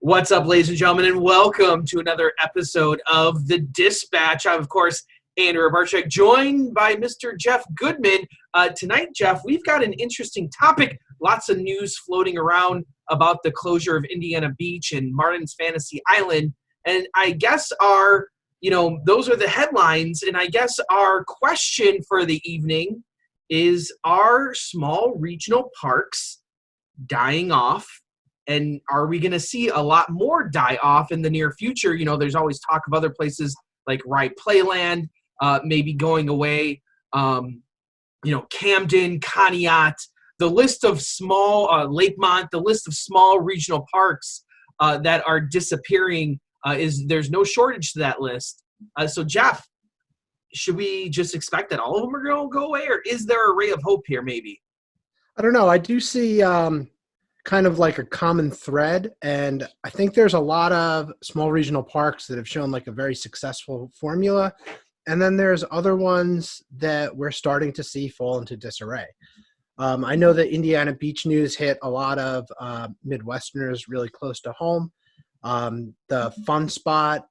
What's up, ladies and gentlemen, and welcome to another episode of The Dispatch. I'm, of course, Andrew Barczyk, joined by Mr. Jeff Goodman. Tonight, Jeff, we've got an interesting topic. Lots of news floating around about the closure of Indiana Beach and Martin's Fantasy Island. And I guess those are the headlines. And I guess our question for the evening is, are small regional parks dying off? And are we going to see a lot more die off in the near future? You know, there's always talk of other places like Rye Playland maybe going away. Camden, Conneaut, the list of small, Lakemont, the list of small regional parks that are disappearing there's no shortage to that list. So, Jeff, should we just expect that all of them are going to go away, or is there a ray of hope here maybe? I don't know. I do see kind of like a common thread, and I think there's a lot of small regional parks that have shown like a very successful formula, and then there's other ones that we're starting to see fall into disarray. I know that Indiana Beach News hit a lot of Midwesterners really close to home. The Fun Spot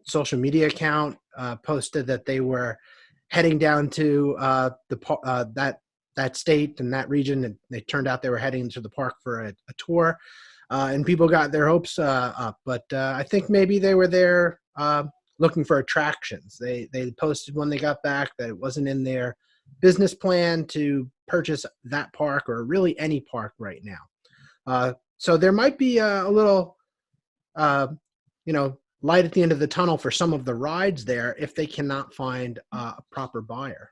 social media account posted that they were heading down to that state and that region, and they turned out they were heading to the park for a tour, and people got their hopes up. But I think maybe they were there looking for attractions. They posted when they got back that it wasn't in their business plan to purchase that park or really any park right now. So there might be a little, light at the end of the tunnel for some of the rides there if they cannot find a proper buyer.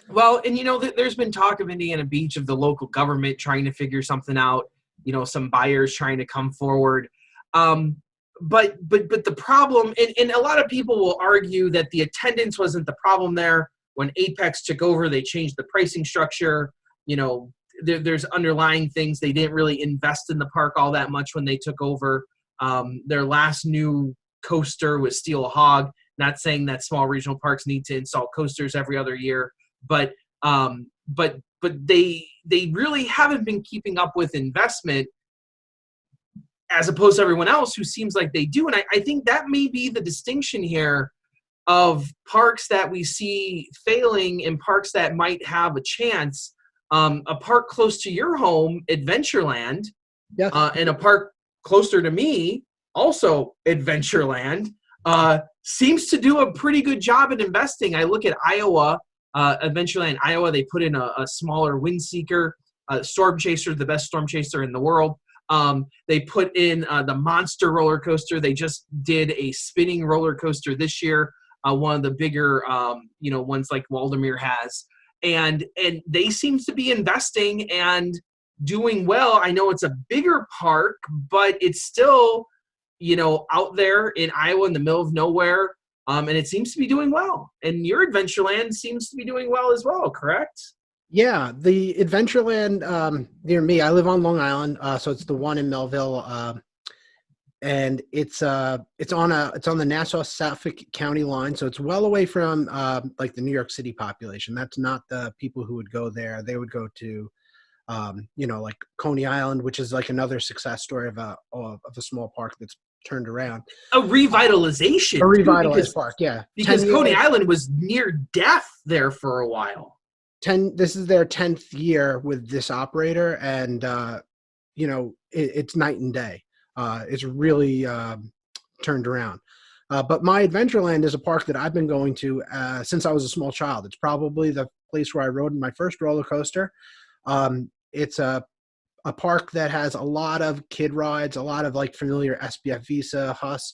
Well, and there's been talk of Indiana Beach, of the local government trying to figure something out, some buyers trying to come forward. But the problem, and a lot of people will argue that the attendance wasn't the problem there. When Apex took over, they changed the pricing structure. There's underlying things. They didn't really invest in the park all that much when they took over. Their last new coaster was Steel Hog. Not saying that small regional parks need to install coasters every other year. But they really haven't been keeping up with investment as opposed to everyone else who seems like they do. And I think that may be the distinction here of parks that we see failing and parks that might have a chance. A park close to your home, Adventureland, yes. And a park closer to me, also Adventureland, seems to do a pretty good job at investing. I look at Iowa, Adventureland, Iowa, they put in a smaller wind seeker, Storm Chaser, the best storm chaser in the world. They put in the Monster roller coaster. They just did a spinning roller coaster this year, one of the bigger, ones like Waldameer has. And they seem to be investing and doing well. I know it's a bigger park, but it's still, out there in Iowa in the middle of nowhere. And it seems to be doing well. And your Adventureland seems to be doing well as well, correct? Yeah, the Adventureland near me, I live on Long Island, so it's the one in Melville, and it's on the Nassau-Suffolk County line, so it's well away from like the New York City population. That's not the people who would go there. They would go to like Coney Island, which is like another success story of a small park that's turned around. A revitalization. A revitalized park, yeah. Because Coney Island was near death there for a while. This is their 10th year with this operator, and it's night and day. It's really turned around. But my Adventureland is a park that I've been going to since I was a small child. It's probably the place where I rode my first roller coaster. It's a park that has a lot of kid rides, a lot of like familiar SBF Visa, Huss,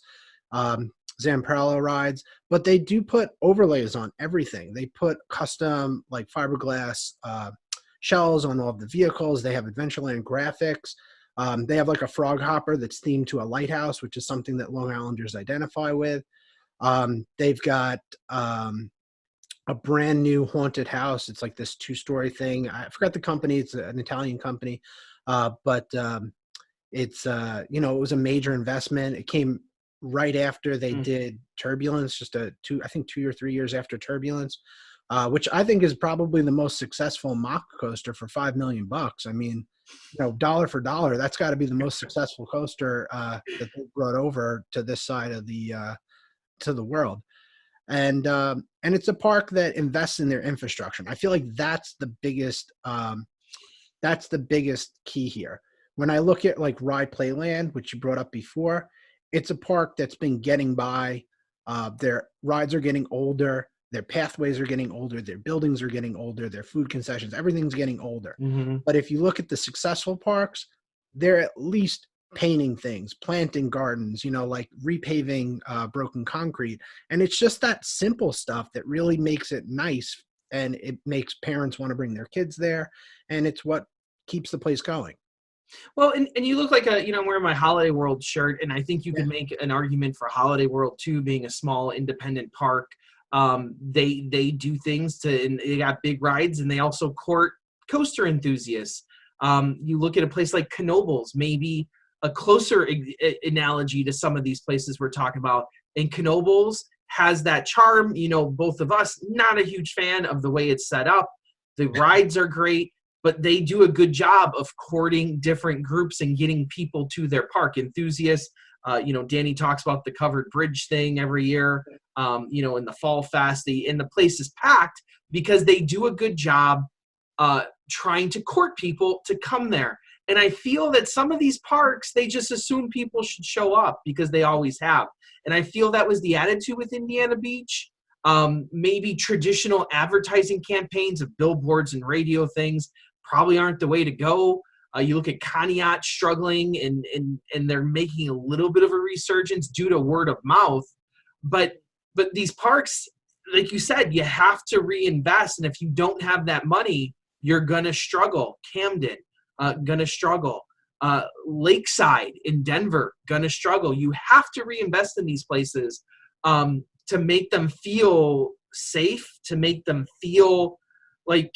Zamperla rides, but they do put overlays on everything. They put custom like fiberglass shells on all of the vehicles. They have Adventureland graphics. They have like a frog hopper that's themed to a lighthouse, which is something that Long Islanders identify with. They've got a brand new haunted house. It's like this 2-story thing. I forgot the company. It's an Italian company. But it's, it was a major investment. It came right after they did Turbulence, just 2 or 3 years after Turbulence, which I think is probably the most successful mock coaster for $5 million. I mean, dollar for dollar, that's got to be the most successful coaster that they brought over to this side of to the world. And it's a park that invests in their infrastructure. And I feel like that's the biggest key here. When I look at like Ride Playland, which you brought up before, it's a park that's been getting by. Their rides are getting older. Their pathways are getting older. Their buildings are getting older. Their food concessions, everything's getting older. Mm-hmm. But if you look at the successful parks, they're at least painting things, planting gardens, like repaving broken concrete. And it's just that simple stuff that really makes it nice. And it makes parents want to bring their kids there. And it's what keeps the place going. Well, and you look like I'm wearing my Holiday World shirt, and I think you could make an argument for Holiday World too, being a small independent park. They do things and they got big rides, and they also court coaster enthusiasts. You look at a place like Knoebels, maybe a closer analogy to some of these places we're talking about. And Knoebels has that charm. Both of us, not a huge fan of the way it's set up. The rides are great, but they do a good job of courting different groups and getting people to their park. Enthusiasts, Danny talks about the covered bridge thing every year, in the Fall Fest, and the place is packed because they do a good job trying to court people to come there. And I feel that some of these parks, they just assume people should show up because they always have. And I feel that was the attitude with Indiana Beach. Maybe traditional advertising campaigns of billboards and radio things probably aren't the way to go. You look at Conneaut struggling, and they're making a little bit of a resurgence due to word of mouth. But these parks, like you said, you have to reinvest. And if you don't have that money, you're going to struggle. Camden, going to struggle. Lakeside in Denver, going to struggle. You have to reinvest in these places to make them feel safe, to make them feel like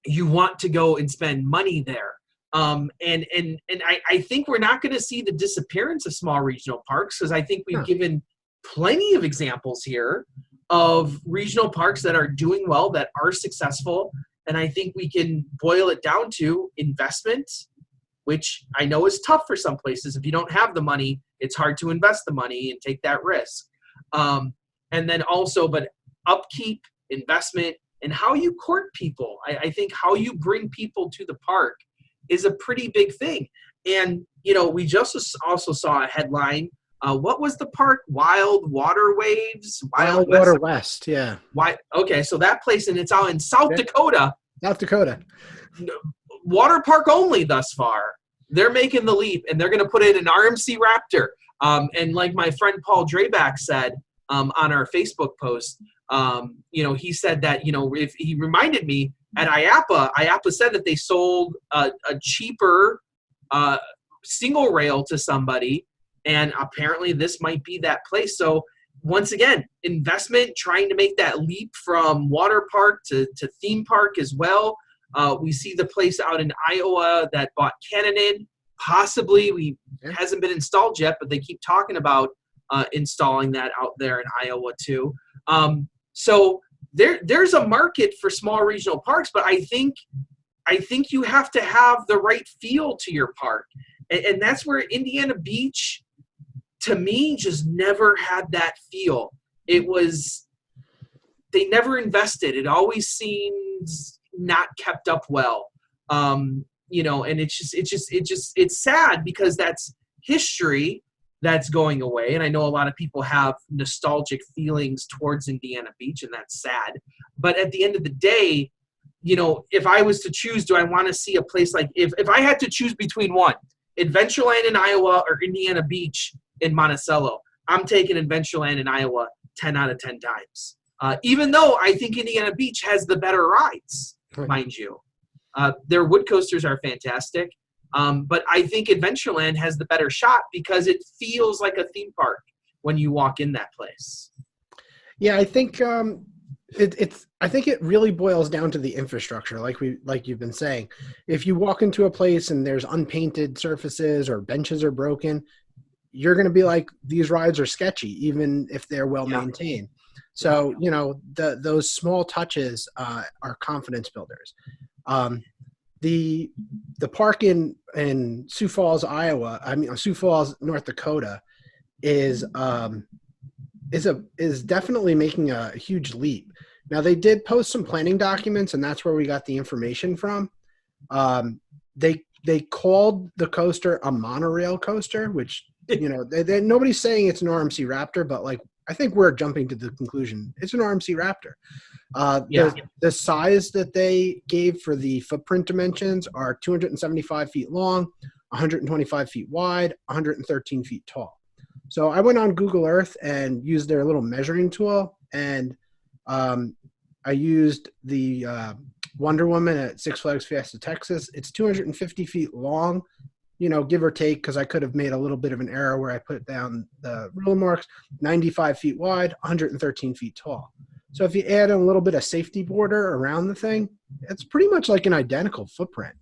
you want to go and spend money there. And I think we're not going to see the disappearance of small regional parks, because I think we've given plenty of examples here of regional parks that are doing well, that are successful. And I think we can boil it down to investment, which I know is tough for some places. If you don't have the money, it's hard to invest the money and take that risk. And then also, but upkeep, investment, and how you court people. I think how you bring people to the park is a pretty big thing. And, we just also saw a headline. What was the park? Wild Water Waves? Wild Water West, yeah. Okay, so that place, and it's out in South Dakota. South Dakota. Water park only thus far. They're making the leap, and they're going to put in an RMC Raptor. And like my friend Paul Draback said on our Facebook post, he said that, if he reminded me at IAAPA said that they sold a cheaper single rail to somebody, and apparently this might be that place. So once again, investment, trying to make that leap from water park to theme park as well. We see the place out in Iowa that bought Cannon. Possibly hasn't been installed yet, but they keep talking about installing that out there in Iowa too. So there's a market for small regional parks, but I think you have to have the right feel to your park. And that's where Indiana Beach, to me, just never had that feel. They never invested. It always seems not kept up well. And it's sad because that's history that's going away. And I know a lot of people have nostalgic feelings towards Indiana Beach, and that's sad. But at the end of the day, if I was to choose, do I want to see a place like, if I had to choose between one, Adventureland in Iowa or Indiana Beach in Monticello, I'm taking Adventureland in Iowa 10 out of 10 times. Even though I think Indiana Beach has the better rides, mind you. Their wood coasters are fantastic. But I think Adventureland has the better shot because it feels like a theme park when you walk in that place. Yeah, I think I think it really boils down to the infrastructure, like you've been saying. If you walk into a place and there's unpainted surfaces or benches are broken, you're going to be like, these rides are sketchy, even if they're well maintained. So, those small touches are confidence builders. The park in Sioux Falls, Iowa, Sioux Falls, North Dakota is definitely making a huge leap. Now, they did post some planning documents, and that's where we got the information from. They called the coaster a monorail coaster, which nobody's saying it's an RMC Raptor, but like I think we're jumping to the conclusion it's an RMC Raptor. The size that they gave for the footprint dimensions are 275 feet long, 125 feet wide, 113 feet tall. So I went on Google Earth and used their little measuring tool, and I used the Wonder Woman at Six Flags Fiesta Texas. It's 250 feet long, give or take, because I could have made a little bit of an error where I put down the ruler marks, 95 feet wide, 113 feet tall. So if you add a little bit of safety border around the thing, it's pretty much like an identical footprint.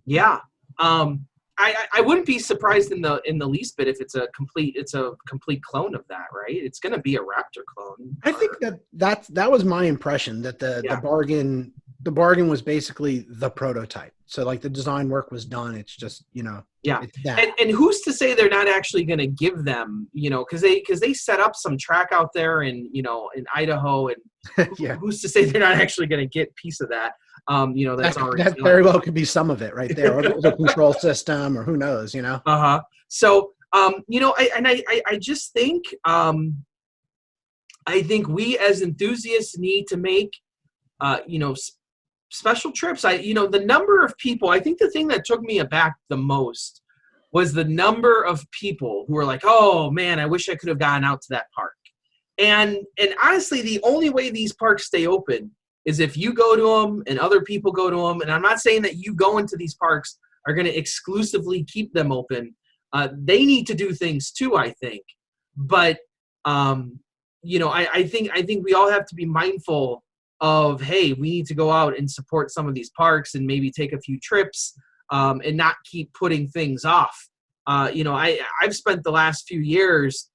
Yeah. I wouldn't be surprised in the least bit if it's a complete clone of that, right? It's going to be a Raptor clone. I think that was my impression, that the bargain was basically the prototype. So like the design work was done. It's just, it's that. And who's to say they're not actually going to give them, because they set up some track out there in Idaho, and who's to say they're not actually going to get a piece of that? That's already that very well could be some of it right there, or the control system, or who knows, So, I just think, I think we as enthusiasts need to make, special trips. The number of people, I think the thing that took me aback the most was the number of people who were like, oh man, I wish I could have gotten out to that park. And honestly, the only way these parks stay open is if you go to them and other people go to them. And I'm not saying that you go into these parks are going to exclusively keep them open. They need to do things too, I think. But, I think we all have to be mindful of, hey, we need to go out and support some of these parks and maybe take a few trips and not keep putting things off. I've spent the last few years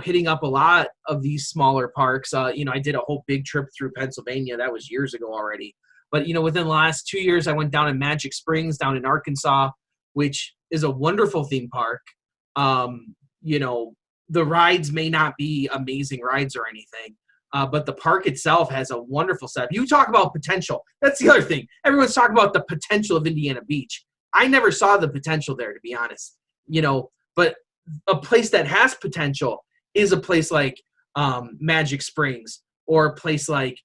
hitting up a lot of these smaller parks. I did a whole big trip through Pennsylvania. That was years ago already. But, within the last 2 years, I went down in Magic Springs down in Arkansas, which is a wonderful theme park. The rides may not be amazing rides or anything, but the park itself has a wonderful setup. You talk about potential. That's the other thing. Everyone's talking about the potential of Indiana Beach. I never saw the potential there, to be honest. But a place that has potential is a place like Magic Springs, or a place like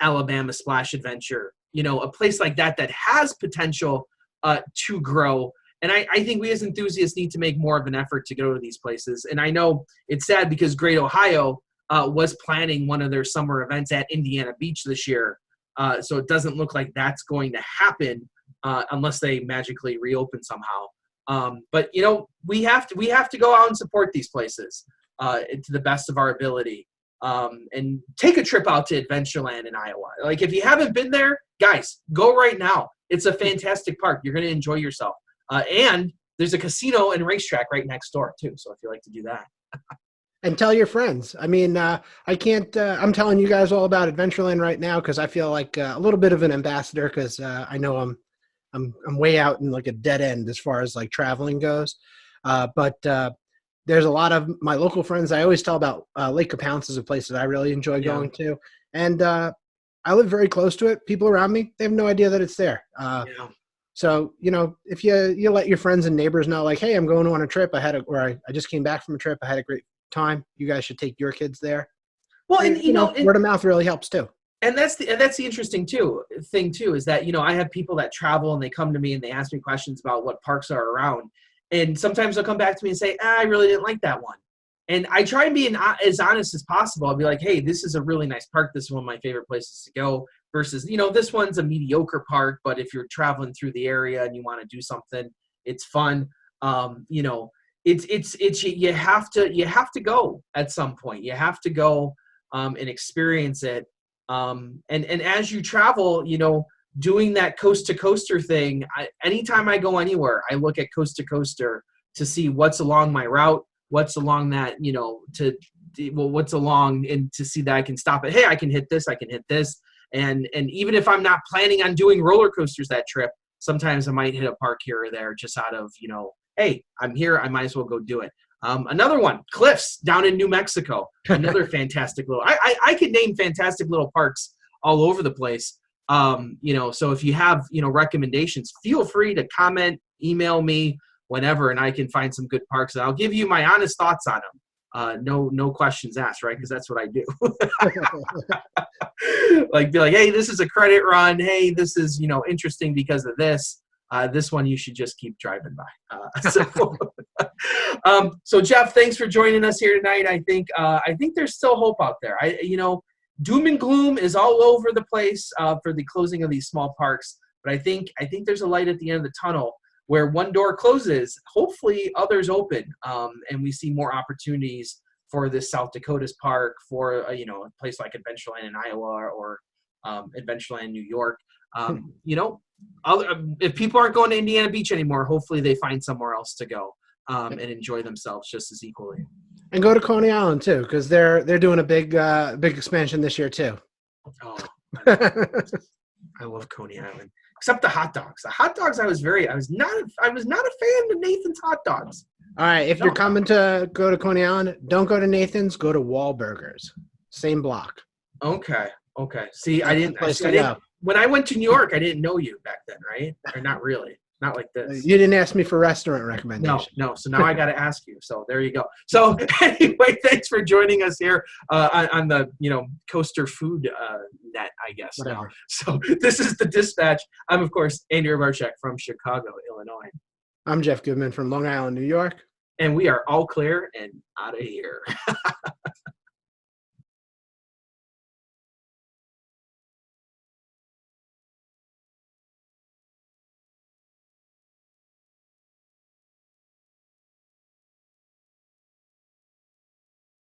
Alabama Splash Adventure, a place like that has potential to grow. And I think we as enthusiasts need to make more of an effort to go to these places. And I know it's sad because Great Ohio was planning one of their summer events at Indiana Beach this year. So it doesn't look like that's going to happen unless they magically reopen somehow. But we have to go out and support these places to the best of our ability, and take a trip out to Adventureland in Iowa. Like, if you haven't been there, guys, go right now. It's a fantastic park. You're going to enjoy yourself. And there's a casino and racetrack right next door too. So if you like to do that. And tell your friends. I mean, I can't, I'm telling you guys all about Adventureland right now because I feel like a little bit of an ambassador, because I know I'm way out in like a dead end as far as like traveling goes. But there's a lot of my local friends. I always tell about Lake Capounce is a place that I really enjoy going to. And I live very close to it. People around me, they have no idea that it's there. So, if you let your friends and neighbors know, like, hey, I'm going on a trip. I just came back from a trip. I had a great time. You guys should take your kids there. Well, and word of mouth really helps too. And that's the interesting thing too, is that, I have people that travel and they come to me and they ask me questions about what parks are around. And sometimes they'll come back to me and say, I really didn't like that one. And I try and be as honest as possible. I'll be like, hey, this is a really nice park. This is one of my favorite places to go, versus, this one's a mediocre park, but if you're traveling through the area and you want to do something, it's fun. It's you have to go at some point. You have to go and experience it. And as you travel, doing that coast to coaster thing, anytime I go anywhere, I look at coast to coaster to see what's along my route, what's along that, to well, what's along, and to see that I can stop it. Hey, I can hit this. I can hit this. And even if I'm not planning on doing roller coasters that trip, sometimes I might hit a park here or there just out of, hey, I'm here. I might as well go do it. Another one, Cliffs down in New Mexico. Another fantastic little, I could name fantastic little parks all over the place. So if you have, recommendations, feel free to comment, email me, whenever, and I can find some good parks. And I'll give you my honest thoughts on them. No questions asked, right? Because that's what I do. Be like, hey, this is a credit run. Hey, this is, interesting because of this. This one you should just keep driving by. So Jeff, thanks for joining us here tonight. I think there's still hope out there. Doom and gloom is all over the place for the closing of these small parks, but I think there's a light at the end of the tunnel where one door closes, hopefully others open, and we see more opportunities for this South Dakota's park, for a place like Adventureland in Iowa or Adventureland New York. If people aren't going to Indiana Beach anymore, hopefully they find somewhere else to go and enjoy themselves just as equally. And go to Coney Island too, because they're doing a big expansion this year too. Oh, I love Coney Island, except the hot dogs. The hot dogs, I was not a fan of Nathan's hot dogs. All right, if you're coming to go to Coney Island, don't go to Nathan's. Go to Wahlburgers, same block. Okay. See, I didn't. When I went to New York, I didn't know you back then, right? Or not really. Not like this. You didn't ask me for restaurant recommendations. No. So now I got to ask you. So there you go. So anyway, thanks for joining us here on the Coaster Food Net, I guess. Whatever. Now. So this is the Dispatch. I'm of course Andrew Barchek from Chicago, Illinois. I'm Jeff Goodman from Long Island, New York. And we are all clear and out of here.